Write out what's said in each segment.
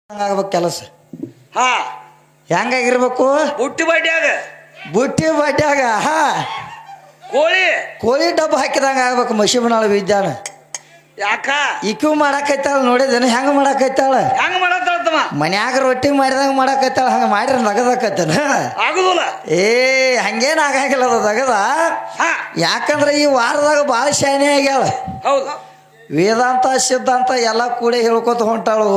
ಆಗ್ಬೇಕು ಕೆಲಸ. ಹಾ ಹೆಂಗಾಗಿರ್ಬೇಕು? ಬುಟ್ಟಿ ಬಡ್ಡ್ಯಾಗ ಬುಟ್ಟಿ ಬಡ್ಡ್ಯಾಗ ಕೋಳಿ ಡಬ್ಬ ಹಾಕಿದಂಗ ಆಗ್ಬೇಕು. ಮಶಿಬನಾಳ ವಿದ್ಯಾನ ಯಾಕ ಇಕ್ಯೂ ಮಾಡಾಕೈತಾಳ ನೋಡಿದೇನು? ಹೆಂಗ ಮಾಡಾಕೈತಾಳ? ಹೆಂಗ ಮಾಡತ್ತಮ್ಮ? ಮನ್ಯಾಗ ರೊಟ್ಟಿ ಮಾಡಿದಂಗ ಮಾಡಾಕೈತಾಳ. ಹಂಗ ಮಾಡಿದ್ರೆ ನಗದಾಕೈತನ ಆಗುದಿಲ್ಲ. ಹಂಗೇನ್ ಆಗಂಗಿಲ್ಲ ಅದು ನಗದ. ಹಾ ಯಾಕಂದ್ರೆ ಈ ವಾರದಾಗ ಭಾಳ ಶಾನೆ ಆಗ್ಯಾಳ. ಹೌದು, ವೇದಾಂತ ಸಿದ್ಧಾಂತ ಎಲ್ಲ ಕೂಡ ಹೇಳ್ಕೊತ ಹೊಂಟಾಳು.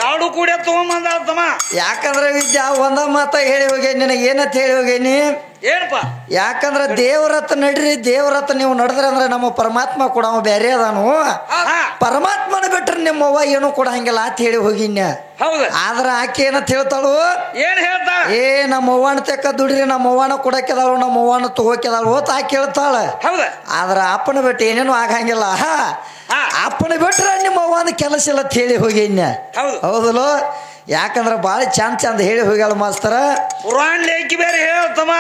ಎರಡು ಕೂಡ ತಗೊಂಬಂದಮ್ಮ. ಯಾಕಂದ್ರೆ ವಿದ್ಯಾ ಒಂದ ಮಾತ ಹೇಳಿ ಹೋಗೇನಿ ನಿನಗೆ. ಏನಂತ ಹೇಳಿ ಹೋಗೇನಿ? ಏನಪ್ಪ? ಯಾಕಂದ್ರೆ ದೇವರತ್ತ ನಡ್ರಿ, ದೇವರತ್ತ ನೀವು ನಡೆದ್ರಿ ಅಂದ್ರೆ ನಮ್ಮ ಪರಮಾತ್ಮ ಕೂಡ ಅವ ಬೇರೆ ಅದಾನು. ಪರಮಾತ್ಮನ ಬಿಟ್ರೆ ನಿಮ್ಮವ್ವ ಏನು ಕೂಡ ಹಂಗಿಲ್ಲ ಅಂತ ಹೇಳಿ ಹೋಗಿನ್ಯ. ಹೌದು, ಆದ್ರ ಆಕೆ ಏನಂತ ಹೇಳ್ತಾಳು? ಏನ್ ಹೇಳ್ತಾಳ? ನಮ್ಮ ಅವ್ವನ ತೆಕ್ಕ ದುಡ್ರಿ, ನಮ್ಮ ಅವ್ವನ ಕೊಡಕ್ಕೆದಾಳು, ನಮ್ಮ ಅವ್ವನ ತಗೋಕೆದಾಳು ಓತ್ ಆಕೆ ಹೇಳ್ತಾಳ. ಹೌದ, ಆದ್ರ ಅಪ್ಪನ ಬಿಟ್ಟು ಏನೇನು ಆಗಂಗಿಲ್ಲ. ಅಪ್ಪನ ಬಿಟ್ರೆ ನಿಮ್ಮ ಅವ್ವನ ಕೆಲಸ ಇಲ್ಲ ಅಂತ ಹೇಳಿ ಹೋಗಿನ್ಯ. ಹೌದಲ್ಲೋ? ಯಾಕಂದ್ರ ಬಾಳ ಚಂದ ಚಂದ ಹೇಳಿ ಹೋಗ್ಯಾಳ ಮಾಸ್ತರ. ಪುರಾಣ ಲೇಖಿ ಬೇರೆ ಹೇಳ್ತಮ್ಮ.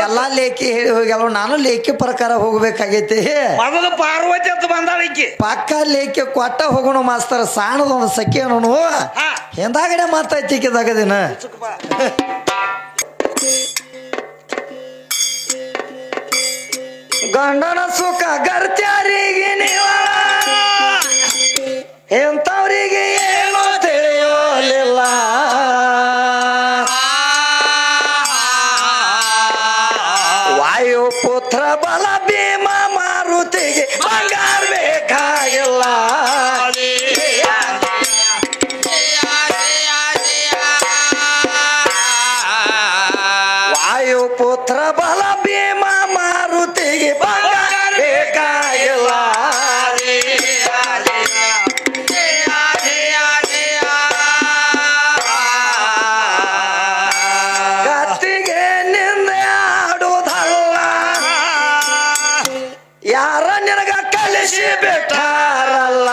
ಎಲ್ಲಾ ಲೇಖಿ ಹೇಳಿ ಹೋಗ್ಯಾಳ. ನಾನು ಲೇಖಿ ಪ್ರಕಾರ ಹೋಗ್ಬೇಕಾಗೈತಿ. ಮೊದಲು ಪಾರ್ವತಿ ಅಂತ ಬಂದಾಳ ಈಕಿ. ಪಕ್ಕ ಲೇಖಿ ಕೊಟ್ಟ ಹೋಗೋಣ ಮಾಸ್ತರ. ಸಾಣದೊಂದು ಸಖಿ ಅನ್ನೋನು ಹಿಂದಾಗಡೆ ಮಾತಾಯ್ತಿ ಈಕಿದಾಗದಿನ. ಗಂಡನ ಸುಖ ಗರ್ತ್ಯಾರಿಗೆ ನೀವ ಎಂತವ್ರಿಗೆ ಏನೋ ತಿಳಿಯೋಲಿಲ್ಲ. ವಾಯುಪುತ್ರ ಬಲ ಭೀಮ ಮಾರುತಿಗೆ ಬಂಗಾರ ಬೇಕಾಗಿಲ್ಲ. ವಾಯುಪುತ್ರ ಬಲ ಭೀಮ ಮಾರುತಿಗೆ ಬಂಗಾರ ಬೇಕಾಗಿಲ್ಲ. ಗತ್ತಿಗೆ ನಿಂದೆ ಆಡುವುದಲ್ಲ, ಯಾರ ನಿನಗ ಕಲಿಸಿ ಬಿಟ್ಟಾರಲ್ಲ.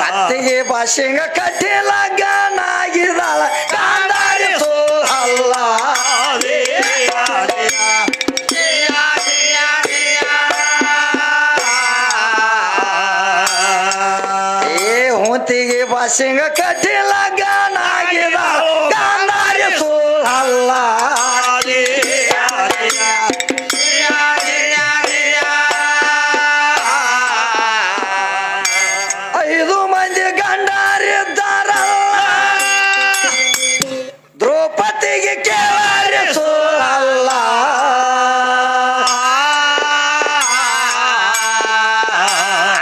ಗತ್ತಿಗೆ ಭಾಷೆಂಗ ಕಟ್ಟಿಲ ಗನಾಗಿದಾಳ ಗಾಂಧಾರಿ ಸೋಲಲ್ಲ. ಹೊಂತಿಗೆ ಭಾಷೆಂಗ ಕಟ್ಟಿಲ ಗನಾಗಿದಾಳ ಗಾಂಧಾರಿ ಸೋಲಲ್ಲ. ಐದು ಮಂದಿ ಗಂಡರಿದ್ದಾರಲ್ಲ, ದ್ರೌಪದಿಗೆ ಕೇಳಾರಿ ಸೋಲಲ್ಲ.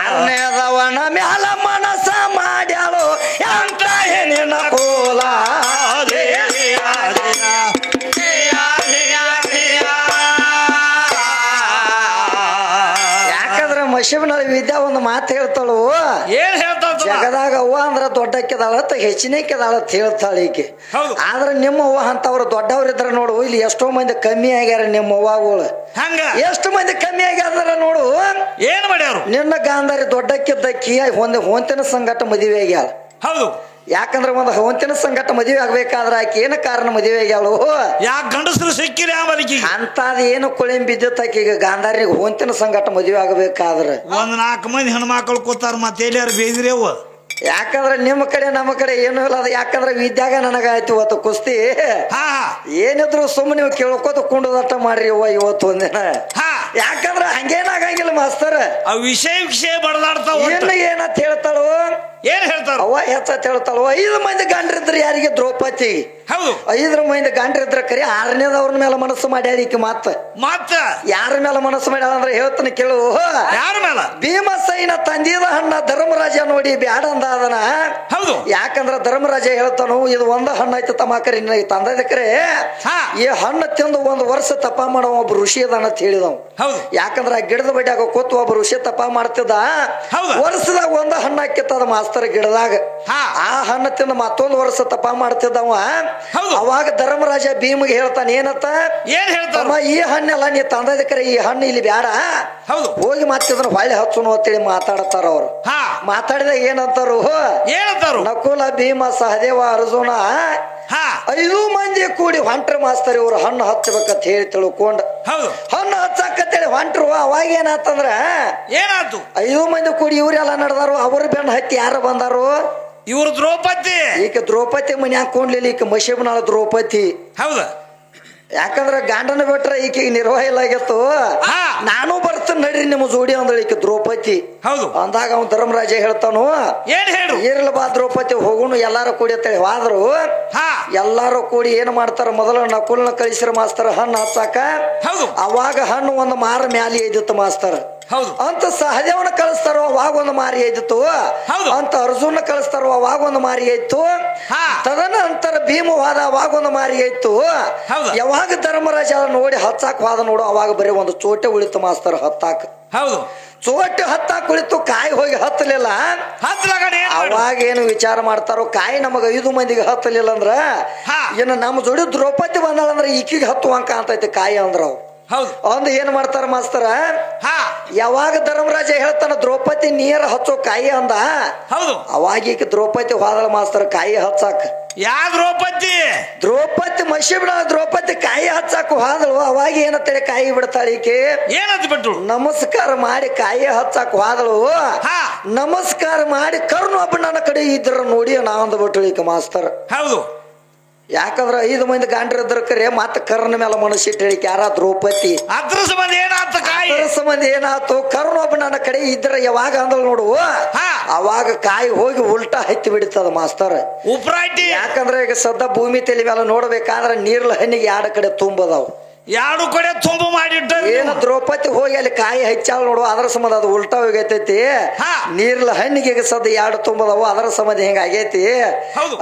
ಅನ್ನದವನ ಮ್ಯಾಲ ಮನಸ್ಸ ಮಾಡ್ಯಾಳು ಅಂತ ಹೆಣ್ಣಿನ ಕೋಲ. ಯಾಕಂದ್ರೆ ಮಶಿಬನಾಳ ವಿದ್ಯಾ ಒಂದು ಮಾತು ಹೇಳ್ತಾಳು. ಏನ್ ಹೇಳ್ತಾಳ? ಜಗದಾಗ ಅವ್ವ ಅಂದ್ರ ದೊಡ್ಡಕ್ಕೆದಾಳತ್ತ ಹೆಚ್ಚಿನಕ್ಕೆದಾಳತ್ ಹೇಳ್ತಾಳೆ ಈಕೆ. ಆದ್ರೆ ನಿಮ್ಮ ಅವ್ವ ಅಂತವ್ರು ದೊಡ್ಡವ್ರಿದ್ರ ನೋಡು, ಇಲ್ಲಿ ಎಷ್ಟೋ ಮಂದಿ ಕಮ್ಮಿ ಆಗ್ಯಾರ. ನಿಮ್ಮ ಅವ್ವಗಳು ಹಂಗ ಎಷ್ಟು ಮಂದಿ ಕಮ್ಮಿ ಆಗ್ಯಾರ ನೋಡು. ಏನ್ ಮಾಡ್ಯಾರು? ನಿನ್ನ ಗಾಂಧಾರಿ ದೊಡ್ಡಕ್ಕಿದ್ದಕ್ಕಿ ಹೊಂತಿನ ಸಂಗಟ ಮದುವೆ ಆಗ್ಯಾಳ. ಹೌದು, ಯಾಕಂದ್ರೆ ಒಂದು ಹೊಂತಿನ ಸಂಗಟ ಮದುವೆ ಆಗ್ಬೇಕಾದ್ರ ಆಕೆ ಏನ ಕಾರಣ ಮದುವೆ ಆಗ್ಯಾಳು? ಯಾಕೆ ಗಂಡಸರು ಸಿಕ್ಕಿರಿ ಅಂತದ ಏನು ಕೊಳೆಂ ಬಿದ್ದಿತ್ತ ಆಕಿಗ ಗಾಂಧಾರಿಗೆ ಹೊಂತಿನ ಸಂಗಟ ಮದುವೆ ಆಗ್ಬೇಕಾದ್ರ. ಒಂದ್ 4 ಮಂದಿ ಹೆಣ್ಮಕ್ಳು ಕೂತಾರ, ಮತ್ತೆ ಎಲ್ಲಿಯಾರು ಬೇದ್ರಿ ಅವ. ಯಾಕಂದ್ರೆ ನಿಮ್ಮ ಕಡೆ ನಮ್ಮ ಕಡೆ ಏನು ಇಲ್ಲ. ಅದು ಯಾಕಂದ್ರೆ ವಿದ್ಯಾಗ ನನಗಾಯ್ತು ಇವತ್ತು ಕುಸ್ತಿ. ಏನಿದ್ರು ಸುಮ್ಮನೆ ನೀವು ಕೇಳ್ಕೋತ ಕುಂಡದಟ್ಟ ಮಾಡ್ರಿ ಅವ್ವ ಇವತ್ತು ಒಂದಿನ. ಯಾಕಂದ್ರ ಹಂಗೇನಾಗಂಗಿಲ್ಲ ಮಾಸ್ತರ್. ವಿಷಯ ಬಡದಾಡ್ತಾವ. ಏನಂತ ಹೇಳ್ತಾಳು? ಏನ್ ಹೇಳ್ತಾಳ ಅವ್ವ? ಹೆಚ್ಚತ್ ಹೇಳ್ತಾಳು. 5 ಮಂದಿ ಗಂಡ್ರಿದ್ರು ಯಾರಿಗೆ? ದ್ರೌಪದಿ. ಹೌದು, 5 ಮಂದಿ ಗಂಡ್ರಿದ್ರ ಕರಿ 6ನೇದವ್ರ ಮೇಲೆ ಮನಸ್ಸು ಮಾಡ್ಯಾಳ ಈಕೆ. ಮತ್ತ ಯಾರ ಮೇಲೆ ಮನಸ್ಸು ಮಾಡ್ಯಾಳ ಅಂದ್ರೆ ಹೇಳ್ತಾನೆ ಕೇಳು. ಯಾರ ಮೇಲೆ? ಭೀಮಸೈನ ತಂದಿದ ಹಣ್ಣ ಧರ್ಮರಾಜ ನೋಡಿ ಬ್ಯಾಡ ಅಂದಾದನ. ಹೌದು, ಯಾಕಂದ್ರ ಧರ್ಮರಾಜ ಹೇಳ್ತಾನು, ಇದು ಒಂದು ಹಣ್ಣು ಐತೆ ತಮಾಕರಿ ತಂದದ ಕರೆ ಈ ಹಣ್ಣು ತಿಂದು 1 ವರ್ಷ ತಪ ಮಾಡೋ ಒಬ್ಬ ಋಷಿ ಅದಾನ ಅಂತ ಹೇಳಿದವ್. ಯಾಕಂದ್ರ ಆ ಗಿಡದ ಬಡ್ಯಾಗ ಕೂತು ಒಬ್ಬ ಋಷಿ ತಪ ಮಾಡ್ತಿದ್ದ. ವರ್ಷದಾಗ 1 ಹಣ್ಣು ಹಾಕಿತ್ತದ ಮಾಸ್ತರ ಗಿಡದಾಗ. ಆ ಹಣ್ಣು ತಿಂದು ಮತ್ತೊಂದು ವರ್ಷ ತಪ ಮಾಡ್ತಿದ್ದವ. ಅವಾಗ ಧರ್ಮರಾಜ ಭೀಮಿಗೆ ಹೇಳ್ತಾನೆ, ಏನತ್ತ? ಈ ಹಣ್ಣೆಲ್ಲ ನೀ ತಂದದ ಕರೆ ಈ ಹಣ್ಣು ಇಲ್ಲಿ ಬ್ಯಾಡ, ಹೋಗಿ ಮತ್ತಿದ್ರ ಹೊಳ್ಳಿ ಹಚ್ಚುನು ಅಂತೇಳಿ ಮಾತಾಡತಾರ ಅವ್ರು. ಮಾತಾಡಿದಾಗ ಏನಂತಾರು? ನಕುಲ ಭೀಮ ಸಹದೇವ ಅರ್ಜುನ 5 ಮಂದಿ ಕೂಡಿ ಹೊಂಟ್ರ ಮಾಸ್ತರ್ ಇವ್ರು ಹಣ್ಣು ಹಚ್ಚಬೇಕಂತ ಹೇಳಿ ತಿಳ್ಕೊಂಡ. ಹಣ್ಣು ಹಚ್ಚಾಕತ್ತೇಳಿ ಹೊಂಟ್ರು. ಅವಾಗ ಏನಾತಂದ್ರ ಏನಾಯ್ತು? 5 ಮಂದಿ ಕೂಡಿ ಇವ್ರೆಲ್ಲ ನಡೆದಾರು. ಅವ್ರ ಬೆನ್ನ ಹತ್ತಿ ಯಾರು ಬಂದಾರು? ಇವ್ರು ದ್ರೌಪದಿ. ಈಗ ದ್ರೌಪದಿ ಮನ್ಯಾಗ ಕೊಂಡ್ಲಿಲ್ಲ. ಈಗ ಮಶೇಬನಾಳ ದ್ರೌಪದಿ. ಹೌದಾ? ಯಾಕಂದ್ರ ಗಂಡನ ಬಿಟ್ರೆ ಈಕೆಗೆ ನಿರ್ವಾಹ ಇಲ್ಲ ಆಗಿತ್ತು. ನಾನು ಬರ್ತೇನೆ ನಡ್ರಿ ನಿಮ್ಮ ಜೋಡಿ ಅಂದ್ರೆ ಈಕೆ ದ್ರೌಪದಿ. ಹೌದು ಅಂದಾಗ ಅವ್ನು ಧರ್ಮರಾಜ ಹೇಳ್ತಾನು, ಏನ್ ಹೇಳು? ಇರ್ಲ ಬಾ ದ್ರೌಪದಿ ಹೋಗುನು ಎಲ್ಲಾರು ಕೂಡಿ ಅಂತೇಳಿ ಹೋದ್ರು. ಎಲ್ಲಾರು ಕೂಡಿ ಏನ್ ಮಾಡ್ತಾರ, ಮೊದಲ ನಕುಲ್ನ ಕಳಿಸಿರ ಮಾಸ್ತರ ಹಣ್ಣು ಹಚ್ಚಾಕ. ಅವಾಗ ಹಣ್ಣು ಒಂದು ಮಾರ ಮ್ಯಾಲಿ ಎದ್ದಿತ್ತು ಮಾಸ್ತರ್. ಅಂತ ಸಹದೇವನ ಕಳಿಸ್ತಾರೋ ಅವಾಗ ಒಂದು ಮಾರಿ ಎದ್ದಿತ್ತು. ಅಂತ ಅರ್ಜುನ ಕಳಿಸ್ತಾರೋ ಅವಾಗ ಒಂದು ಮಾರಿ ಆಯ್ತು. ತದನಂತರ ಭೀಮ ಹೋದ ಅವಾಗ ಒಂದು ಮಾರಿ ಆಯ್ತು. ಯಾವಾಗ ಧರ್ಮರಾಜ ನೋಡಿ ಹಚ್ಚಾಕ್ ಹೋದ ನೋಡು ಅವಾಗ ಬರೀ ಒಂದು ಚೋಟೆ ಉಳಿತು ಮಾಸ್ತರ್ ಹತ್ತಾಕ. ಹೌದು, ಚೋಟೆ ಹತ್ತಾಕ್ ಕುಳಿತು, ಕಾಯಿ ಹೋಗಿ ಹತ್ತಲಿಲ್ಲ. ಅವಾಗ ಏನು ವಿಚಾರ ಮಾಡ್ತಾರೋ, ಕಾಯಿ ನಮಗ 5 ಮಂದಿಗೆ ಹತ್ತಲಿಲ್ಲ ಅಂದ್ರ ಇನ್ನು ನಮ್ಮ ಜೋಡಿ ದ್ರೌಪದಿ ಬಂದಾಳಂದ್ರ ಈಕಿಗೆ ಹತ್ತುವಂಕ ಅಂತೈತಿ ಕಾಯಿ ಅಂದ್ರ. ಅಂದ್ ಏನ್ ಮಾಡ್ತಾರ ಮಾಸ್ತರ, ಯಾವಾಗ ಧರ್ಮರಾಜ ಹೇಳ್ತಾನ ದ್ರೌಪದಿ ನೀರ ಹಚ್ಚೋ ಕಾಯಿ ಅಂದ, ಅವಾಗ ಈಗ ದ್ರೌಪದಿ ಹೋದಳ ಮಾಸ್ತರ ಕಾಯಿ ಹಚ್ಚಾಕ. ಯಾ ದ್ರೌಪದಿ? ದ್ರೌಪದಿ ಮಶಿಬಿಡ ದ್ರೌಪದಿ ಕಾಯಿ ಹಚ್ಚಾಕ ಹೋದಳು. ಅವಾಗ ಏನಂತೇಳಿ ಕಾಯಿ ಬಿಡ್ತಾಳ ಈಕೆ. ಏನಂತ ಬಿಟ್ಟು ನಮಸ್ಕಾರ ಮಾಡಿ ಕಾಯಿ ಹಚ್ಚಾಕ ಹೋದಳು. ನಮಸ್ಕಾರ ಮಾಡಿ ಕರ್ನು ಒಬ್ಬ ನನ್ನ ಕಡೆ ಇದ್ರ ನೋಡಿ ನಾ ಅಂದ್ಬಿಟ್ಳು ಈಕ ಮಾಸ್ತರ್. ಹೌದು, ಯಾಕಂದ್ರ 5 ಮಂದಿ ಗಾಂಡ್ರ ಇದ್ರ ಕರೆ ಮತ್ತ ಕರ್ನ ಮೇಲೆ ಮನಸ್ಸಿಟ್ಟು ಹೇಳಿಕೆ ಯಾರ ದ್ರೌಪದಿ. ಅದ್ರ ಸಂಬಂಧ ಏನಾಯ್ತು? ಅದ್ರ ಸಂಬಂಧ ಏನಾಯ್ತು? ಕರ್ನ ಒಬ್ಬ ನನ್ನ ಕಡೆ ಇದ್ರ ಯಾವಾಗ ಅಂದಳು ನೋಡು, ಅವಾಗ ಕಾಯಿ ಹೋಗಿ ಉಲ್ಟಾ ಹತ್ತಿ ಬಿಡ್ತದ ಮಾಸ್ತರ್. ಯಾಕಂದ್ರೆ ಈಗ ಸದ್ದ ಭೂಮಿ ತಲೆ ಮೇಲೆ ನೋಡ್ಬೇಕಾದ್ರೆ ನೀರ್ಲ ಹಣ್ಣಿಗೆ 2 ಕಡೆ ತುಂಬದಾವ್. 2 ಕಡೆ ತುಂಬ ಮಾಡಿಟ್ಟ. ಏನು ದ್ರೌಪದಿ ಹೋಗಿ ಅಲ್ಲಿ ಕಾಯಿ ಹಚ್ಚಾಳ ನೋಡು, ಅದರ ಸಂಬಂಧ ಅದು ಉಲ್ಟಾ ಹೋಗೈತೈತಿ. ನೀರ್ಲ ಹಣ್ಣಿಗೆ ಸದ್ದ 2 ತುಂಬದವು, ಅದರ ಸಂಬಂಧ ಹಿಂಗ ಆಗೈತಿ.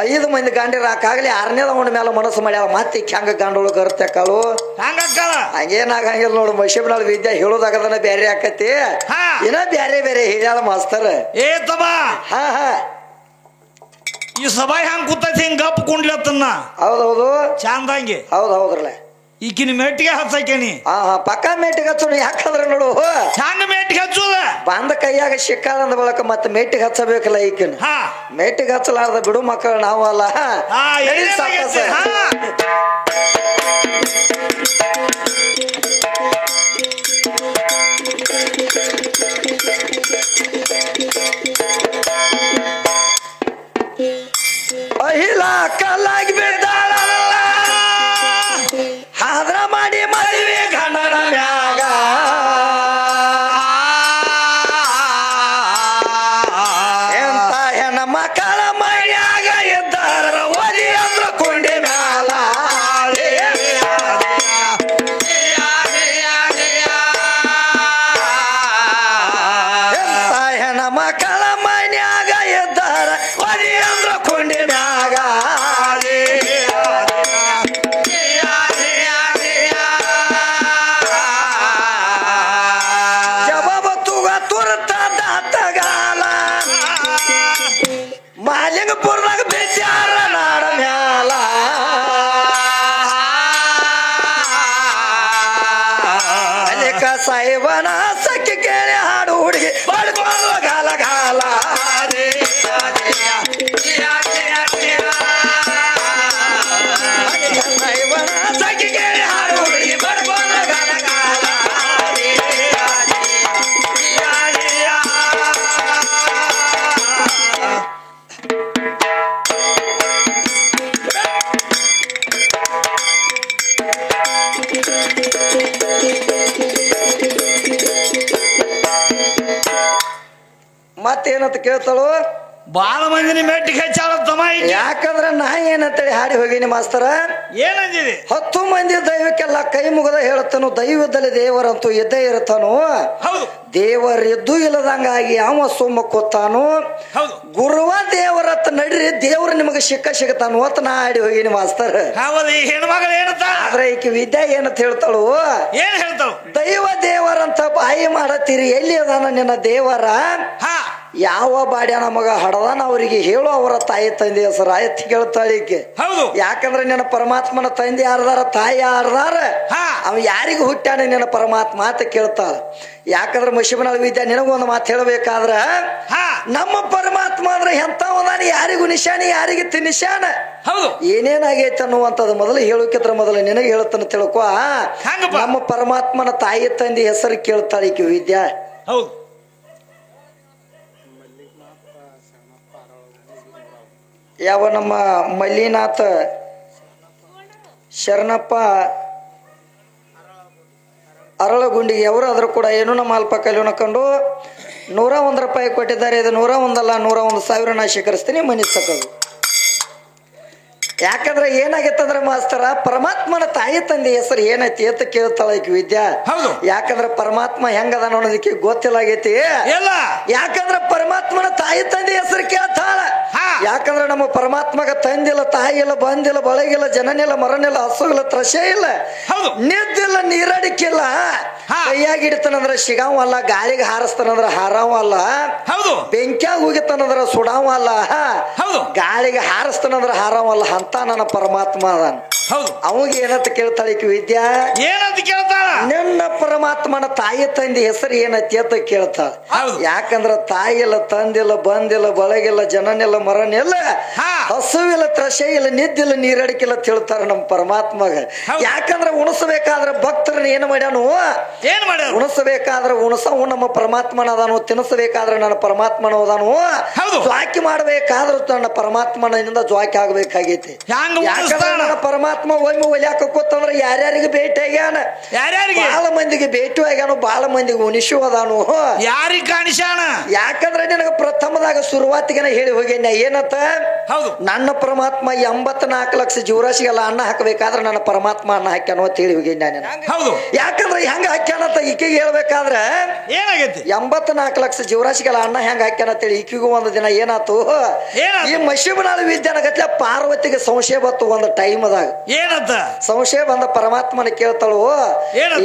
5 ಮಂದಿ ಗಾಂಡಿರ ಆಕಾಗ್ಲಿ 6ನೇದವನ ಮೇಲೆ ಮನಸ್ಸು ಮಾಡ್ಯಾವ. ಮತ್ತೆ ಹೆಂಗ ಗಾಂಡೋಳು ಗರ್ತಕಾಳು ಹಂಗೇನಾಗಂಗಿಲ್ಲ ನೋಡು. ಮಶಿಬ್ನಾಳ ವಿದ್ಯೆ ಹೇಳೋದಾಗದನ ಬ್ಯಾರೆ ಆಕತಿ. ಇನ್ನ ಬ್ಯಾರೆ ಬೇರೆ ಹೇಳ್ಯಾಳ ಮಾಸ್ತರ್. ಈ ಸಭಾ ಹೆಂಗ್ ಕೂತೈತಿ ಹಿಂಗ ಗಪ್ ಕುಂಡ್ಲತ್ತನ್ನ. ಹೌದೌದು, ಚಂದಂಗಿ. ಹೌದೌದ್ರಲ್ಲ, ಈಕಿನ ಮೆಟ್ಟಿಗೆ ಹಚ್ಚಾಕೇನಿ. ಪಕ್ಕ ಮೇಟಿಗೆ ಹಚ್ಚೋಣ. ಯಾಕಂದ್ರೆ ನೋಡು, ಹೆಂಗ ಮೇಟಿಗೆ ಹಚ್ಚೋದ? ಬಂದ ಕೈಯಾಗ ಶಿಕ್ಕಾದಂದ ಬಳಕ ಮತ್ತೆ ಮೇಟಿಗೆ ಹಚ್ಚಬೇಕಲ್ಲ. ಈಕಿನ ಮೇಟಿಗೆ ಹಚ್ಚಲಾರ್ದ ಬಿಡು ಮಕ್ಕಳು ನಾವು ಅಲ್ಲ. ಅಹಿಲ ಕಲ್ಲಾಗಿ ಬಿದ್ದಾಳ ಆದ್ರ ಮಾಡಿ ಮದುವೆ ಗಂಡನ ಮ್ಯಾಗ. ಎಂತ ಹೆಣ್ಣ ಮಕ್ಕಳ ಮೈಯಾಗ ಇದ್ದಾರ ಒಲಿ ಅಂದ್ರ ಕೊಂಡಿ ಮ್ಯಾಲ. ಎಂತ ಹೆಣ್ಣ ಮಕ್ಕಳ ಮೈಯಾಗ ಇದ್ದಾರ ಒಲಿ ಅಂದ್ರ ಕೊಂಡಿ ಮ್ಯಾಗ. ಮಾಲಿಂಗಪುರದಾಗ ಬಿದ್ದಾರ ನಾಡ ಮ್ಯಾಲ. ಅಲ್ಲಿಕ ಸಾಯಿಬನ ಸಕ್ಕಿ ಕೇಳಿ ಹಾಡು ಹುಡುಗಿ ಬಡ್ಕೊಳ್ಳುವ ಗಾಲ ಗಾಲ. ಸಾಯಿಬನ ಸಕ್ಕಿ ಕೇಳಿ ಹಾಡು ಹುಡುಗಿ ಬಡ್ಕೊಳ್ಳುವ ಗಾಲ ಗಾಲ. ಮತ್ತೇನಂತ ಕೇಳ್ತಾಳು, ಬಾಳ ಮಂದಿನ ಮೆಟ್ಟಿಗೆ ಹಚ್ಚಾಳತ್ತಮ್ಮ. ಯಾಕಂದ್ರ ನಾ ಏನಂತೇಳಿ ಹಾಡಿ ಹೋಗಿನಿ ಮಾಸ್ತರ. ಏನಂದಿದೆ? 10 ಮಂದಿ ದೈವಕ್ಕೆಲ್ಲ ಕೈ ಮುಗದ ಹೇಳ್ತಾನು, ದೈವದಲ್ಲಿ ದೇವರಂತೂ ಇದ್ದೇ ಇರ್ತಾನು. ದೇವರಿದ್ದು ಇಲ್ಲದಂಗಾಗಿ ಅವ ಸುಮ್ಮ ಕೂತಾನು. ಗುರುವ ದೇವರತ್ತ ನಡ್ರಿ, ದೇವ್ರ ನಿಮಗೆ ಸಿಗ್ತಾನು ಅಂತ ನಾ ಹಾಡಿ ಹೋಗಿನಿ ಮಾಸ್ತರ್. ಹೆಣ್ಮಗಳು ಏನಂತ? ಆದ್ರೆ ಈಕೆ ವಿದ್ಯಾ ಏನಂತ ಹೇಳ್ತಾಳು, ಏನ್ ಹೇಳ್ತಾಳು? ದೈವ ದೇವರಂತ ಬಾಯಿ ಮಾಡತ್ತೀರಿ, ಎಲ್ಲಿ ಅದಾನ ನಿನ್ನ ದೇವರ? ಯಾವ ಬಾಡ್ಯ ನಮಗ ಹಡದಾನ ಅವ್ರಿಗೆ ಹೇಳು ಅವರ ತಾಯಿ ತಂದೆ ಹೆಸರು ಆಯ್ತು ಕೇಳ್ತಾಳೆ ಈಕೆ. ಯಾಕಂದ್ರೆ ನಿನ್ನ ಪರಮಾತ್ಮನ ತಂದೆ ಯಾರದಾರ, ತಾಯಿ ಯಾರದಾರ, ಅವ ಯಾರಿಗ ಹುಟ್ಟ್ಯಾನ ನಿನ್ನ ಪರಮಾತ್ಮ ಅಂತ ಕೇಳ್ತಾಳ. ಯಾಕಂದ್ರೆ ಮಶಿಬನಾಳ ವಿದ್ಯಾ ನಿನಗೊಂದು ಮಾತು ಹೇಳ್ಬೇಕಾದ್ರ ನಮ್ಮ ಪರಮಾತ್ಮ ಅಂದ್ರೆ ಎಂತವದಾನ ಯಾರಿಗೂ ನಿಶಾನೆ ಯಾರಿಗೆ ನಿಶಾನ ಹೌದು ಏನೇನಾಗೈತೆ ಅನ್ನುವಂಥದ್ದು ಮೊದಲು ಹೇಳೋಕಿದ್ರ ಮೊದಲು ನಿನಗೆ ಹೇಳ್ತಾನೆ ತಿಳ್ಕೊ ನಮ್ಮ ಪರಮಾತ್ಮನ ತಾಯಿ ತಂದೆ ಹೆಸರು ಕೇಳ್ತಾಳೆ ಈಕೆ ವಿದ್ಯಾ ಹೌದು ಯಾವ ನಮ್ಮ ಮಲ್ಲಿನಾಥ ಶರಣಪ್ಪ ಅರಳಗುಂಡಿಗೆ ಅವರು ಆದ್ರೂ ಕೂಡ ಏನು ನಮ್ಮ ಅಲ್ಪ ಕಲಿಯೋಣಕೊಂಡು 101 ರೂಪಾಯಿ ಕೊಟ್ಟಿದ್ದಾರೆ. ಇದು 101 ಅಲ್ಲ 101,000 ನಾ ಸ್ವೀಕರಿಸ್ತೀನಿ ಮನಿ ತಕೋದು. ಯಾಕಂದ್ರೆ ಏನಾಗೈತಂದ್ರೆ ಮಾಸ್ತರ ಪರಮಾತ್ಮನ ತಾಯಿ ತಂದೆ ಹೆಸರು ಏನೈತಿ ಅಂತ ಕೇಳ್ತಾಳ ಈಕ ವಿದ್ಯಾ. ಯಾಕಂದ್ರೆ ಪರಮಾತ್ಮ ಹೆಂಗದ ಅನ್ನೋದಕ್ಕೆ ಗೊತ್ತಿಲ್ಲ ಆಗೈತಿ. ಯಾಕಂದ್ರೆ ಪರಮಾತ್ಮನ ತಾಯಿ ತಂದೆ ಹೆಸರು ಕೇಳ್ತಾಳ. ಯಾಕಂದ್ರೆ ನಮ್ಮ ಪರಮಾತ್ಮಗ ತಂದಿಲ್ಲ ತಾಯಿ ಇಲ್ಲ ಬಂದಿಲ್ಲ ಬಳಗಿಲ್ಲ ಜನನಿಲ್ಲ ಮರನಿಲ್ಲ ಹಸುವಿಲ್ಲ ತ್ರಸೆ ಇಲ್ಲ ನಿದ್ದಿಲ್ಲ ನೀರಡಿಕಿಲ್ಲ ಕೈಯಾಗಿ ಹಿಡಿತಾನಂದ್ರ ಶಿಗಾವ ಅಲ್ಲ ಗಾಳಿಗೆ ಹಾರಿಸ್ತಾನಂದ್ರ ಹಾರಾವ ಅಲ್ಲ ಬೆಂಕ್ಯಾಗ ಹೋಗಿತ್ತಾನಂದ್ರ ಸುಡಾವ ಅಲ್ಲ ಗಾಳಿಗೆ ಹಾರಿಸ್ತಾನಂದ್ರ ಹಾರಾವ ಅಲ್ಲ ಅಂತ ನನ್ನ ಪರಮಾತ್ಮ ಅದಾನ. ಅವಾಗ ಏನಂತ ಕೇಳ್ತಾಳ ಈಕ ವಿದ್ಯಾ ಏನಂತ ಕೇಳ್ತಾಳ ನನ್ನ ಪರಮಾತ್ಮನ ತಾಯಿ ತಂದೆ ಹೆಸರು ಏನೈತಿ ಅಂತ ಕೇಳ್ತಾಳ. ಯಾಕಂದ್ರ ತಾಯಿ ಇಲ್ಲ ತಂದಿಲ್ಲ ಬಂದಿಲ್ಲ ಬಳಗಿಲ್ಲ ಜನನಿಲ್ಲ ಮರನಿಲ್ಲ ಹಸುವಿಲ್ಲ ತ್ರಸೆ ಇಲ್ಲ ನಿದ್ದಿಲ್ಲ ನೀರಡಿಕಿಲ್ಲ ತಿಳ್ತಾರ ನಮ್ಮ ಪರಮಾತ್ಮಗ. ಯಾಕಂದ್ರ ಉಣಸಬೇಕಾದ್ರ ಭಕ್ತರನ್ನ ಏನ್ ಮಾಡ್ಯಾನು ಉಣಸಬೇಕಾದ್ರ ಉಣಸವು ನಮ್ಮ ಪರಮಾತ್ಮನ ಅದಾನು ತಿನ್ನಿಸಬೇಕಾದ್ರೆ ನನ್ನ ಪರಮಾತ್ಮನ ಅದಾನು ಜ್ವಾಕಿ ಮಾಡ್ಬೇಕಾದ್ರೂ ನನ್ನ ಪರಮಾತ್ಮನಿಂದ ಜ್ವಾಕಿ ಆಗ್ಬೇಕಾಗೈತಿ. ಯಾಕಂದ್ರೆ ನನ್ನ ಪರಮಾತ್ಮ ಒಮ್ಮೆ ಒಲ್ಯಾಕ ಕೂತಂದ್ರ ಯಾರ್ಯಾರಿಗೆ ಭೇಟಿ ಆಗ್ಯಾನ ಬಹಳ ಮಂದಿಗೆ ಭೇಟಿ ಆಗ್ಯಾನು ಬಹಳ ಮಂದಿಗೆ ಉಣಿಸು ಅದಾನು ಯಾರಿಗೆ ಕಾಣಿಸ್ಯಾನ. ಯಾಕಂದ್ರೆ ನಿನಗ ಪ್ರಥಮದಾಗ ಶುರುವಾತಿಗೆನ ಹೇಳಿ ಹೋಗ್ಯಾನ ಏನಂತ ನನ್ನ ಪರಮಾತ್ಮ 84 ಲಕ್ಷ ಜೀವರಾಶಿಗೆಲ್ಲ ಅನ್ನ ಹಾಕಬೇಕಾದ್ರೆ ನನ್ನ ಪರಮಾತ್ಮ ಅನ್ನ ಹಾಕ್ಯಾನು ಅಂತ ಹೇಳಿ ಹೋಗ್ಯಾನ. ಯಾಕಂದ್ರೆ ಹೆಂಗ ಹಾಕ್ಯಾನಂತ ಈಕೆಗೆ ಹೇಳ್ಬೇಕಾದ್ರೆ ಏನಾಗೈತಿ 84 ಲಕ್ಷ ಜೀವರಾಶಿಗೆಲ್ಲ ಅನ್ನ ಹೆಂಗ ಹಾಕ್ಯಾನ ಅಂತೇಳಿ ಈಕೆಗೂ ಒಂದು ದಿನ ಏನಾತು ಈ ಮಶಿಬನಾಳ ವಿದ್ಯಾನ ಗತ್ಲೆ ಪಾರ್ವತಿಗೆ ಸಂಶಯ ಬತ್ತು ಒಂದು ಟೈಮ್ ಅದಾಗ ಏನಂತ ಸಂಶಯ ಬಂದ ಪರಮಾತ್ಮನ ಕೇಳ್ತಾಳು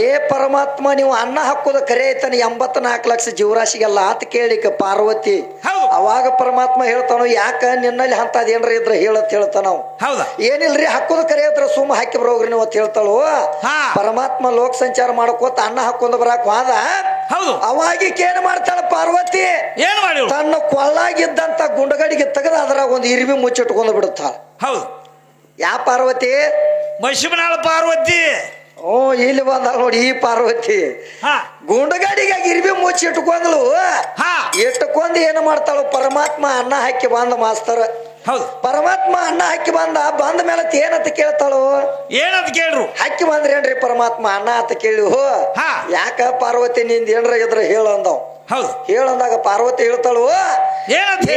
ಏ ಪರಮಾತ್ಮ ನೀವು ಅನ್ನ ಹಾಕೋದು ಕರೆ ಐತಾನೆ 84 ಲಕ್ಷ ಜೀವರಾಶಿಗೆಲ್ಲ ಆತ ಕೇಳಿಕ ಪಾರ್ವತಿ. ಅವಾಗ ಪರಮಾತ್ಮ ಹೇಳ್ತಾನು ಯಾಕ ನಿನ್ನಲ್ಲಿ ಅಂತದ್ ಏನ್ರ ಇದ್ರ ಹೇಳತ್ ಹೇಳ್ತಾನ ಏನಿಲ್ರಿ ಹಾಕೋದು ಕರೆ ಇದ್ರ ಸುಮ್ಮ ಹಾಕಿ ಬರೋಗ್ರಿ ನೀವು ಅಂತ ಹೇಳ್ತಾಳು. ಪರಮಾತ್ಮ ಲೋಕ ಸಂಚಾರ ಮಾಡ್ಕೋತ ಅನ್ನ ಹಾಕೊಂಡ್ ಬರಾಕ್ ಹೋದ. ಅವಾಗಿಕ್ ಏನ್ ಮಾಡ್ತಾಳ ಪಾರ್ವತಿ ತನ್ನ ಕೊಳ್ಳಾಗಿದ್ದಂತ ಗುಂಡಗಡಿಗೆ ತೆಗೆದ ಅದ್ರಾಗ ಒಂದು ಇರಿವಿ ಮುಚ್ಚಿಟ್ಕೊಂಡ್ ಬಿಡುತ್ತಾಳ. ಯಾ ಪಾರ್ವತಿ ಮಶಿಬನಾಳ ಪಾರ್ವತಿ. ಇಲ್ಲಿ ಬಂದ ನೋಡಿ ಈ ಪಾರ್ವತಿ ಗುಂಡಗಾಡಿಗೆ ಇರ್ಬಿ ಮುಚ್ಚಿ ಇಟ್ಕೊಂಡ್ಲು. ಇಟ್ಕೊಂಡ್ ಏನ್ ಮಾಡ್ತಾಳು ಪರಮಾತ್ಮ ಅನ್ನ ಹಾಕಿ ಬಂದ ಮಾಸ್ತರ್ ಪರಮಾತ್ಮ ಅನ್ನ ಹಾಕಿ ಬಂದ ಮೇಲೆ ಏನಂತ ಕೇಳ್ತಾಳು ಏನಂತ ಕೇಳ್ರು ಹಾಕಿ ಬಂದ್ರೇನ್ರಿ ಪರಮಾತ್ಮ ಅನ್ನ ಅಂತ ಕೇಳಿ ಯಾಕ ಪಾರ್ವತಿ ನಿಂದ ಏನ್ರ ಇದ್ರ ಹೇಳಂದವ್ ಹೇಳಂದಾಗ ಪಾರ್ವತಿ ಹೇಳ್ತಾಳು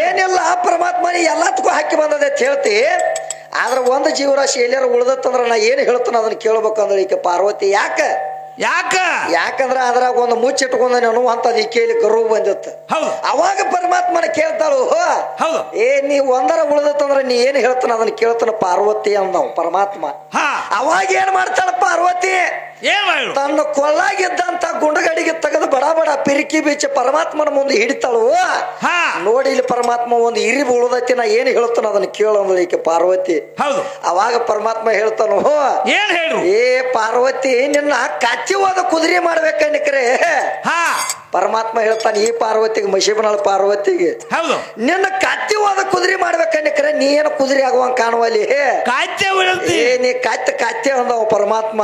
ಏನಿಲ್ಲ ಪರಮಾತ್ಮನಿ ಎಲ್ಲದಕ್ಕೂ ಹಾಕಿ ಬಂದದೆ ಅಂತ ಹೇಳ್ತಿ ಆದ್ರ ಒಂದು ಜೀವರಾಶಿ ಎಲ್ಲಾರು ಉಳ್ದತ್ತಂದ್ರ ನಾ ಏನ್ ಹೇಳ್ತಾನ ಅದನ್ನ ಕೇಳ್ಬೇಕಂದ್ರೆ ಈಕೆ ಪಾರ್ವತಿ ಯಾಕಂದ್ರ ಅದ್ರಾಗ ಒಂದು ಮುಚ್ಚಿಟ್ಕೊಂಡ ಅನ್ನುವಂಥದ್ದು ಈಕೆಯಲ್ಲಿ ಗರ್ವ ಬಂದಿತ್ತು. ಅವಾಗ ಪರಮಾತ್ಮನ ಕೇಳ್ತಾಳು ಏ ನೀ ಒಂದರ ಉಳ್ದತ್ತಂದ್ರ ನೀ ಏನ್ ಹೇಳ್ತಾನ ಅದನ್ನ ಕೇಳ್ತಾನ ಪಾರ್ವತಿ ಅಂದವ್ ಪರಮಾತ್ಮ. ಅವಾಗ ಏನ್ ಮಾಡ್ತಾಳ ಪಾರ್ವತಿ ತನ್ನ ಕೊಳ್ಳಾಗಿದ್ದಂತ ಗುಂಡಗಡಿಗೆ ತೆಗೆದು ಬಡ ಬಡ ಪಿರಿಕಿ ಬೀಚ ಪರಮಾತ್ಮನ ಮುಂದೆ ಹಿಡಿತಾಳು. ನೋಡಿ ಇಲ್ಲಿ ಪರಮಾತ್ಮ ಒಂದು ಇರಿ ಉಳ್ದೈತಿ ನಾ ಏನ್ ಹೇಳ್ತಾನ ಅದನ್ನ ಕೇಳಂದ್ರೆ ಈಕೆ ಪಾರ್ವತಿ. ಅವಾಗ ಪರಮಾತ್ಮ ಹೇಳ್ತಾನು ಏ ಪಾರ್ವತಿ ನಿನ್ನ ಕಚ್ಚಿ ಹೋದ ಕುದುರೆ ಮಾಡ್ಬೇಕನ್ನಿಕ್ರೆ ಪರಮಾತ್ಮ ಹೇಳ್ತಾನೆ ಈ ಪಾರ್ವತಿಗೆ ಮಶಿಬನಾಳ ಪಾರ್ವತಿಗೆ ನಿನ್ನ ಕತ್ತಿ ಹೋದ ಕುದುರೆ ಮಾಡ್ಬೇಕನ್ನಿಕ್ರೆ ನೀ ಏನು ಕುದುರೆ ಆಗುವಂಗ ಕಾಣುವಲ್ಲಿ ನೀ ಕತ್ತಿ ಅಂದವ ಪರಮಾತ್ಮ.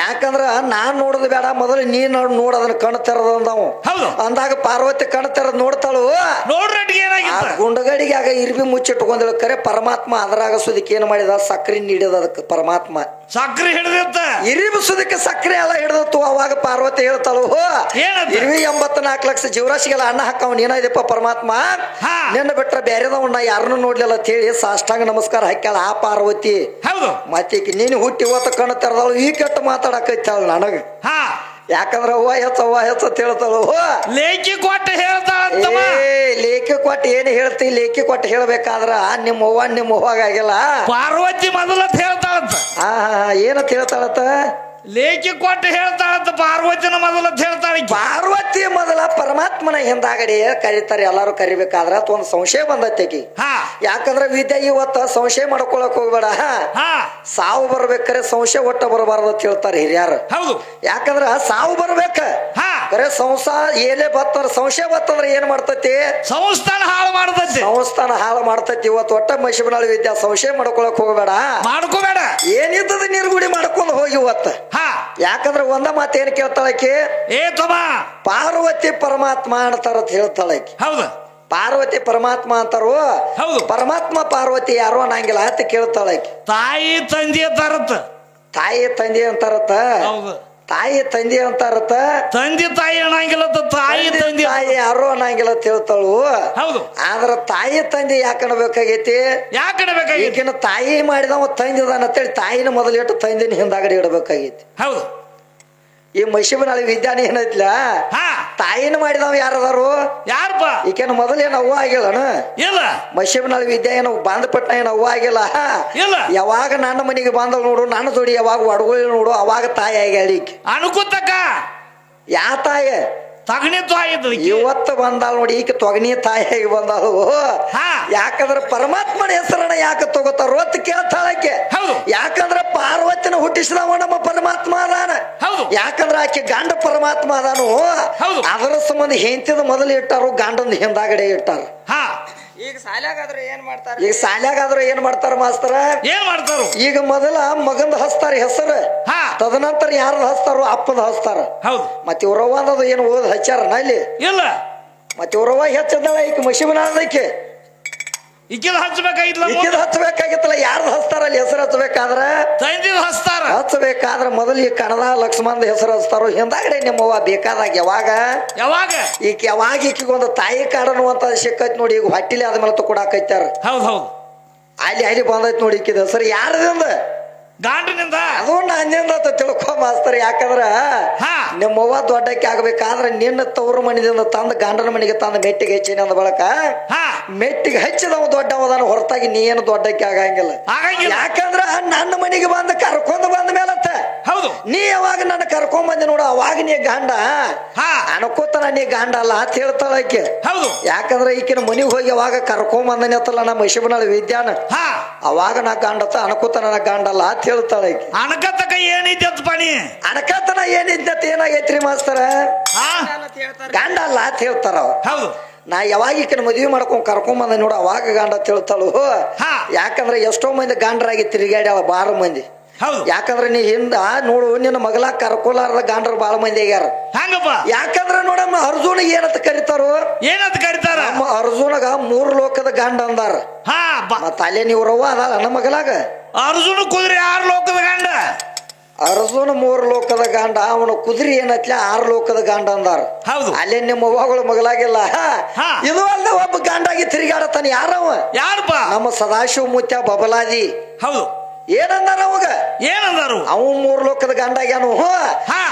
ಯಾಕಂದ್ರ ನಾನ್ ನೋಡೋದು ಬೇಡ ಮೊದಲು ನೀ ನೋಡೋದನ್ನ ಕಣ್ ತೆರದ ಅಂದವು ಅಂದಾಗ ಪಾರ್ವತಿ ಕಣ್ ತೆರದ್ ನೋಡ್ತಾಳು ಗುಂಡಗಡಿಗೆ ಆಗ ಇರ್ಬಿ ಮುಚ್ಚಿಟ್ಕೊಂಡ್ ಕರೆ ಪರಮಾತ್ಮ ಅದರಾಗ ಸುದಕ್ಕೆ ಏನ್ ಮಾಡಿದ ಸಕ್ರೆ ನೀಡಿದ ಅದಕ್ಕೆ ಪರಮಾತ್ಮ ಸಕ್ರೆ ಹಿಡಿದ ಇರಿಬಿ ಸುದಕ್ಕೆ ಸಕ್ರೆ ಎಲ್ಲ ಹಿಡಿದತ್ತು. ಅವಾಗ ಪಾರ್ವತಿ ಹೇಳ್ತಾಳು ಇರ್ವಿ 84 ಲಕ್ಷ ಜೀವರಾಶಿಗೆಲ್ಲ ಅನ್ನ ಹಾಕವನ್ ಏನಾಯ್ದಪ್ಪ ಪರಮಾತ್ಮ ನಿನ್ನ ಬಿಟ್ರ ಬೇರೆದವನ್ನ ಯಾರನ್ನು ನೋಡ್ಲಿಲ್ಲ ಅಂತ ಹೇಳಿ ಸಾಷ್ಟಾಂಗ ನಮಸ್ಕಾರ ಹಾಕ್ಯಾಳ ಆ ಪಾರ್ವತಿ. ಮತ್ತೆ ನೀನು ಹುಟ್ಟಿ ಇವತ್ತು ಕಣ್ಣು ತೆರೆದವಳು ಈ ಕೆಟ್ಟ ಮಾತಾಡಕೈತಾಳ ನನಗ ಯಾಕಂದ್ರ ಅವ್ವ ಹೆಚ್ಚ ಅಂತ ಹೇಳ್ತಾಳು ಲೇಖಿ ಕೊಟ್ಟು ಹೇಳ್ತಾಳ ಲೇಖಿ ಕೊಟ್ಟು ಏನ್ ಹೇಳ್ತಿ ಲೇಖಿ ಕೊಟ್ಟು ಹೇಳ್ಬೇಕಾದ್ರ ನಿಮ್ಮ ಅವ್ವಾಗ ಆಗಿಲ್ಲ ಪಾರ್ವತಿ ಮೊದಲತ್ ಹೇಳ್ತಾಳಂತ ಏನಂತ ಹೇಳ್ತಾಳತ್ತ ಲೇಖಿ ಕೊಟ್ಟು ಹೇಳ್ತಾಳಂತ ಪಾರ್ವತಿನ ಮೊದಲತ್ ಹೇಳ್ತಾಳ. ಪಾರ್ವತಿ ಮೊದಲ ಪರಮಾತ್ಮನ ಹಿಂದಾಗಡಿ ಕರೀತಾರೆ ಎಲ್ಲಾರು ಕರಿಬೇಕಾದ್ರ ಒಂದು ಸಂಶಯ ಬಂದೈತಿ. ಯಾಕಂದ್ರ ವಿದ್ಯೆ ಇವತ್ತ ಸಂಶಯ ಮಾಡ್ಕೊಳಕ್ ಹೋಗ್ಬೇಡ ಸಾವು ಬರ್ಬೇಕಾರೆ ಸಂಶಯ ಒಟ್ಟ ಬರಬಾರ್ದು ಅಂತ ಹೇಳ್ತಾರೆ ಹಿರಿಯಾರು. ಯಾಕಂದ್ರ ಸಾವು ಬರ್ಬೇಕ ಕರೆ ಸಂಸಾರ ಏನೇ ಬತ್ತಂದ್ರ ಸಂಶಯ ಬತ್ತಂದ್ರ ಏನ್ ಮಾಡ್ತತಿ ಸಂಸ್ಥಾನ ಹಾಳು ಮಾಡ್ತತಿ ಸಂಸ್ಥಾನ ಹಾಳು ಮಾಡ್ತತಿ ಇವತ್ತು ಒಟ್ಟ ಮಹಿಷಬನಾಳ ವಿದ್ಯಾ ಸಂಶಯ ಮಾಡ್ಕೊಳಕ್ ಹೋಗಬೇಡ ಮಾಡ್ಕೋಬೇಡ ಏನಿದ್ದದ ನಿರ್ಗುಡಿ ಮಾಡ್ಕೊಂಡು ಹೋಗಿ ಇವತ್ತು ಯಾಕಂದ್ರ ಒಂದ ಮಾತು ಏನ್ ಕೇಳ್ತಾಳಕಿ ಏ ತಮ್ಮ ಪಾರ್ವತಿ ಪರಮಾತ್ಮ ಅಂತಾರ ಹೇಳ್ತಾಳಕಿ ಹೌದು ಪಾರ್ವತಿ ಪರಮಾತ್ಮ ಅಂತಾರು ಹೌದು ಪರಮಾತ್ಮ ಪಾರ್ವತಿ ಯಾರೋ ಅನ್ನಂಗಿಲ್ಲ ಅಂತ ಕೇಳ್ತಾಳಕಿ ತಾಯಿ ತಂದೆ ಅಂತಾರತ್ತ ತಾಯಿ ತಂದೆ ಅಂತಾರತ್ತ ಹೌದು ತಾಯಿ ತಂದೆ ಅಂತಾರತ್ತ ತಂದೆ ತಾಯಿ ಅನ್ನಂಗಿಲ್ಲತ್ತ ತಾಯಿ ತಂದೆ ತಾಯಿ ಯಾರೋ ಅನ್ನಂಗಿಲ್ಲ ಅಂತ ಹೇಳ್ತಾಳು ಹೌದು ಆದ್ರ ತಾಯಿ ತಂದೆ ಯಾಕಣಬೇಕಾಗೈತಿ ಯಾಕಣಬೇಕಾಗೈತಿ ಈಗಿನ ತಾಯಿ ಮಾಡಿದವ ತಂದಿದಾನ ಅಂತೇಳಿ ತಾಯಿನ ಮೊದಲಿಟ್ಟು ತಂದಿನ ಹಿಂದಾಗಡೆ ಇಡಬೇಕಾಗೈತಿ ಹೌದು ಈ ಮಹಿಷಬನಾಳ ವಿದ್ಯಾನ ಏನೈತ್ಲ ತಾಯಿನ ಮಾಡಿದವ ಯಾರದಾರು ಯಾರಪ್ಪ ಈಕೇನು ಮೊದಲೇನು ಅವ್ವ ಆಗಿಲ್ಲಣ ಇಲ್ಲ ಮಹಿಷಬನಾಳ ವಿದ್ಯಾ ಏನು ಬಾಂಧಪಟ್ಟ ಏನು ಅವ್ವ ಆಗಿಲ್ಲ ಇಲ್ಲ ಯಾವಾಗ ನನ್ನ ಮನೆಗೆ ಬಂದವ್ ನೋಡು ನನ್ನ ಜೋಡಿ ಯಾವಾಗ ಒಡಗೋಳಿ ನೋಡು ಅವಾಗ ತಾಯಿ ಆಗ್ಯಾಳ ಅನುಕೂತಕ್ಕ ಯಾ ತಾಯ ತಗಣಿ ತಾಯಿ ಇವತ್ತು ಬಂದಾಳ ನೋಡಿ ಈಗ ತೊಗನಿ ತಾಯಿಯಾಗಿ ಬಂದಾಳು ಯಾಕಂದ್ರ ಪರಮಾತ್ಮನ ಹೆಸರನ್ನ ಯಾಕೆ ತಗೋತಾರೋ ಅಂತ ಕೇಳ್ತಾಳಕ್ಕೆ ಯಾಕಂದ್ರ ಪಾರ್ವತಿನ ಹುಟ್ಟಿಸಿದವ ನಮ್ಮ ಪರಮಾತ್ಮ ಅದಾನ ಯಾಕಂದ್ರ ಆಕೆ ಗಂಡ ಪರಮಾತ್ಮ ಅದಾನು ಅದರ ಸಂಬಂಧ ಹೆಂತಿದ ಮೊದಲು ಇಟ್ಟಾರು ಗಂಡನ ಹಿಂದಾಗಡೆ ಇಟ್ಟಾರ ಈಗ ಸಾಲ್ಯಾಗಾದ್ರೆ ಏನ್ ಮಾಡ್ತಾರ ಮಾಸ್ತರ ಏನ್ ಮಾಡ್ತಾರ ಈಗ ಮೊದಲ ಮಗಂದ ಹಸ್ತಾರ ಹೆಸರು ತದನಂತರ ಯಾರ್ದ ಹಸ್ತಾರೋ ಅಪ್ಪದ ಹಸ್ತಾರ ಮತ್ತೆ ಇವ್ರವ್ವ ಅನ್ನೋದು ಏನು ಓದ್ ಹಚ್ಚಾರ ಅಲ್ಲಿ ಇಲ್ಲ ಮತ್ತೆ ಇವ್ರವ್ವ ಹೆಚ್ಚದಾಳ ಈಗ ಮಹಿಷಬನಾಳದಕ್ಕೆ ಈಕಿದ ಹಚ್ಚಬೇಕಾಗಿತ್ತಲ್ಲ ಯಾರ್ದು ಹಚ್ತಾರ ಅಲ್ಲಿ ಹೆಸರು ಹಚ್ಚಬೇಕಾದ್ರ ಹಚ್ಚಬೇಕಾದ್ರ ಮೊದಲು ಈ ಕಣದ ಲಕ್ಷ್ಮಣದ ಹೆಸರು ಹಚ್ತಾರೋ ಹಿಂದಾಗಡೆ ನಿಮ್ಮವ್ವ ಬೇಕಾದಾಗ ಯಾವಾಗ ಈಕಿಗೊಂದು ತಾಯಿ ಕಾಡನು ಅಂತ ಸಿಕ್ಕೈತಿ ನೋಡಿ ಈಗ ಹೊಟ್ಟಿಲಿ ಆದ್ಮೇಲೆ ತಕೊಡಾಕೈತಾರ ಅಲ್ಲಿ ಬಂದೈತಿ ನೋಡಿ ಈಕಿದ ಹೆಸರು ಯಾರದಿಂದ ಗಾಂಡನಿಂದ ಅದು ನಂದಿಂದ ತಿಳ್ಕೊ ಮಾಸ್ತರ್ ಯಾಕಂದ್ರ ನಿಮ್ಮವ್ವ ದೊಡ್ಡಕ್ಕೆ ಆಗ್ಬೇಕಾದ್ರ ನಿನ್ನ ತವ್ರ ಮನಿದಿಂದ ತಂದ ಗಂಡನ ಮನೆಗೆ ತಂದ ಮೆಟ್ಟಿಗೆ ಹೆಚ್ಚಿನ ಅಂದ ಬಳಕ ಮೆಟ್ಟಿಗೆ ಹಚ್ಚಿದವ ದೊಡ್ಡವದಾನ ಹೊರತಾಗಿ ನೀ ಏನು ದೊಡ್ಡಕ್ಕೆ ಆಗಂಗಿಲ್ಲ ಯಾಕಂದ್ರ ನನ್ನ ಮನೆಗೆ ಬಂದ ಕರ್ಕೊಂಡ್ ಬಂದ ಮೇಲತ್ತ ಹೌದು ನೀ ಯಾವಾಗ ನನ್ನ ಕರ್ಕೊಂಡ್ ಬಂದಿ ನೋಡು ಅವಾಗ ನೀ ಗಂಡ ಅನ್ಕೋತಾನ ನೀ ಗಂಡ ಅಲ್ಲ ಅಂತ ಹೇಳ್ತಾಳಕ್ಕೆ ಹೌದು ಯಾಕಂದ್ರ ಈಕಿನ ಮನಿಗೆ ಹೋಗಿ ಅವಾಗ ಕರ್ಕೊಂಡ್ ಬಂದನಿ ಅಂತಲ್ಲ ನಮ್ಮ ಮಹಿಷಬನಾಳ ವಿದ್ಯಾನ ಅವಾಗ ನಾ ಗಂಡತ್ತ ಅನ್ಕೋತಾನ ನಾ ಗಂಡಲ್ಲ ಅಂತ ಹೇಳ್ತಾಳೆ ಅಣಕತಕ ಏನೈತಿ ಪಣಿ ಅಣಕತನ ಏನಿದ್ದ ಏನಾಗೈತ್ರಿ ಮಾಸ್ತರ ಗಂಡ ಅಲ್ಲ ಅಂತ ಹೇಳ್ತಾರ ಹೌದು ನಾ ಯಾವಾಗ ಈಕಿನ ಮದುವೆ ಮಾಡ್ಕೊಂಡ್ ಕರ್ಕೊಂಡ್ ಬಂದ ನೋಡು ಅವಾಗ ಗಂಡ ಅಂತ ಹೇಳ್ತಾಳು ಯಾಕಂದ್ರೆ ಎಷ್ಟೋ ಮಂದಿ ಗಂಡರಾಗಿ ತಿರುಗಾಡ್ಯಾಳ ಬಾರ ಮಂದಿ ಯಾಕಂದ್ರೆ ನೀ ಹಿಂದ ನೋಡು ನಿನ್ನ ಮಗಲ ಕರ್ಕೊಲಾರದ ಗಾಂಡ್ರ ಬಾಳ ಮಂದಿ ಆಗ್ಯಾರ ಯಾಕಂದ್ರ ನೋಡಮ್ಮ ಅರ್ಜುನ ಏನಂತ ಕರಿತಾರು ನಮ್ಮ ಅರ್ಜುನಗ 3 ಲೋಕದ ಗಂಡ ಅಂದಾರ ಮತ್ತ ಅಲ್ಲೇ ನೀವ್ರವ್ವ ಅದಲ್ಲ ನನ್ನ ಮಗಲಾಗ ಅರ್ಜುನ ಕುದುರೆ 6 ಲೋಕದ ಗಂಡ ಅರ್ಜುನ 3 ಲೋಕದ ಗಂಡ ಅವನ ಕುದುರೆ ಏನತ್ಲ 6 ಲೋಕದ ಗಂಡ ಅಂದಾರ ಅಲ್ಲೇ ನಿಮ್ಮ ಅವ್ವಗಳ ಮಗಲಾಗಿಲ್ಲ ಇದು ಅಲ್ಲ ಒಬ್ಬ ಗಂಡಾಗಿ ತಿರುಗಾಡತಾನ ಯಾರಪ್ಪ ನಮ್ಮ ಸದಾಶಿವ ಮುತ್ಯ ಬಬಲಾದಿ ಹೌದು ಏನಂದಾರ ಅವಾಗ ಅವ 3 ಲೋಕದ ಗಂಡಾಗ್ಯಾನು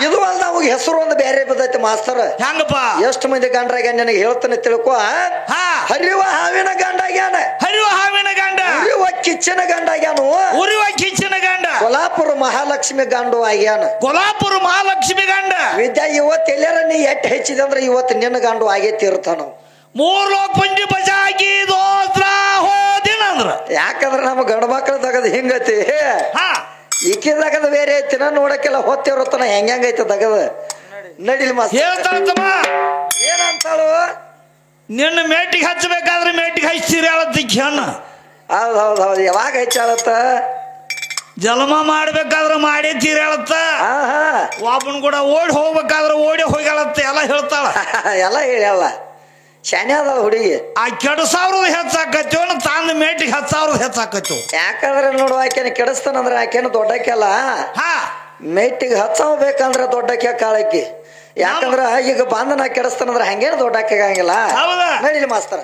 ಇದು ಅಲ್ದ ಅವಾಗ ಹೆಸರು ಒಂದು ಬೇರೆ ಬಿದ್ದೈತಿ ಮಾಸ್ತರ್ ಹೆಂಗಪ್ಪ ಎಷ್ಟು ಮಂದಿ ಗಂಡ್ರಾಗ್ಯ ನನಗೆ ಹೇಳ್ತಾನೆ ತಿಳ್ಕೊ ಹರಿವ ಹಾವಿನ ಗಂಡಾಗ್ಯಾನ ಉರಿವ ಕಿಚ್ಚನ ಗಂಡಾಗ್ಯಾನು ಕೊಲ್ಹಾಪುರ ಮಹಾಲಕ್ಷ್ಮಿ ಗಂಡು ಆಗ್ಯಾನ ವಿದ್ಯಾ ಇವತ್ತು ಎಲ್ಲಾರ ನೀ ಎಟ್ಟು ಹೆಚ್ಚಿದೆ ಅಂದ್ರೆ ಇವತ್ತು ನಿನ್ನ ಗಂಡು ಆಗೇ ತೀರ್ತಾನ 3 ಲೋಕ ಪಂಚಿ ಬಜಾಗಿ ಯಾಕಂದ್ರ ನಮ್ಮ ಗಂಡ ಮಕ್ಕಳ ತಗದ್ ಹಿಂಗತಿ ಈಕಿದಾಗದ ಬೇರೆ ಐತಿನ ನೋಡಕ್ಕೆಲ್ಲ ಹೊತ್ತಿರತನ ಹೆಂಗೈತೆ ತಗದ ನಡಿಲ್ ಏನಂತಾಳು ನಿನ್ನ ಮೇಟಿಗೆ ಹಚ್ಚಬೇಕಾದ್ರೆ ಮೇಟಿಗೆ ಹಚ್ಚಿರಿ ಹೌದೌದೌದು ಯಾವಾಗ ಹಚ್ಚಾಳತ್ತ ಜಲಮ ಮಾಡ್ಬೇಕಾದ್ರ ಮಾಡೇ ತೀರಾಳತ್ತ ಒಬ್ಬನ್ ಕೂಡ ಓಡಿ ಹೋಗ್ಬೇಕಾದ್ರ ಓಡಿ ಹೋಗ್ಯಾಳತ್ತ ಎಲ್ಲ ಹೇಳ್ತಾಳ ಎಲ್ಲ ಹೇಳಲ್ಲ ಶಾನೆ ಅದಾವ ಹುಡುಗಿ ಆ 2,000 ಹೆಚ್ಚಾಕತ್ತೀವ ತಾಂದ ಮೇಟಿಗೆ 10,000 ಹೆಚ್ಚಾಕತ್ತೀವ ಯಾಕಂದ್ರೆ ನೋಡು ಆಕೆನ ಕೆಡಿಸ್ತಾನಂದ್ರೆ ಆಕೆನ ದೊಡ್ಡಕ್ಕೆಲ್ಲ ಮೇಟಿಗೆ 10,000 ಬೇಕಂದ್ರೆ ದೊಡ್ಡಕ್ಕೆ ಕಾಳಕ್ಕಿ ಯಾಕಂದ್ರ ಈಗ ಬಂದ ನಾ ಕೆಡಿಸ್ತಾನಂದ್ರೆ ಹಂಗೇನು ದೊಡ್ಡಕ್ಕೆ ಆಗಂಗಿಲ್ಲ ನಡೀಲಿ ಮಾಸ್ತರ